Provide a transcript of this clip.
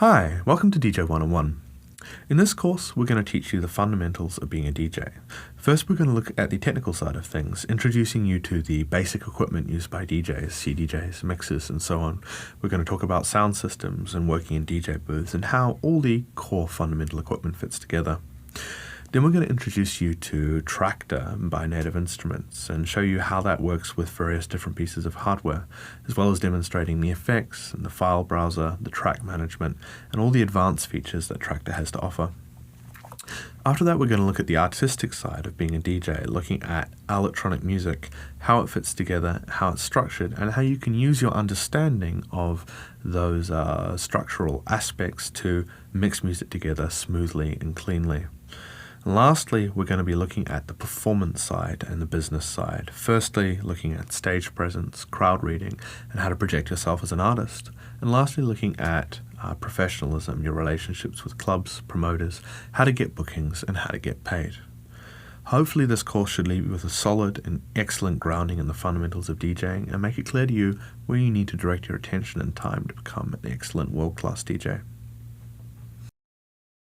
Hi, welcome to DJ 101. In this course, we're going to teach you the fundamentals of being a DJ. First, we're going to look at the technical side of things, introducing you to the basic equipment used by DJs, CDJs, mixers, and so on. We're going to talk about sound systems and working in DJ booths and how all the core fundamental equipment fits together. Then we're going to introduce you to Tracktor by Native Instruments and show you how that works with various different pieces of hardware, as well as demonstrating the effects and the file browser, the track management, and all the advanced features that Tracktor has to offer. After that, we're going to look at the artistic side of being a DJ, looking at electronic music, how it fits together, how it's structured, and how you can use your understanding of those structural aspects to mix music together smoothly and cleanly. Lastly, we're going to be looking at the performance side and the business side. Firstly, looking at stage presence, crowd reading, and how to project yourself as an artist. And lastly, looking at professionalism, your relationships with clubs, promoters, how to get bookings, and how to get paid. Hopefully this course should leave you with a solid and excellent grounding in the fundamentals of DJing and make it clear to you where you need to direct your attention and time to become an excellent world-class DJ.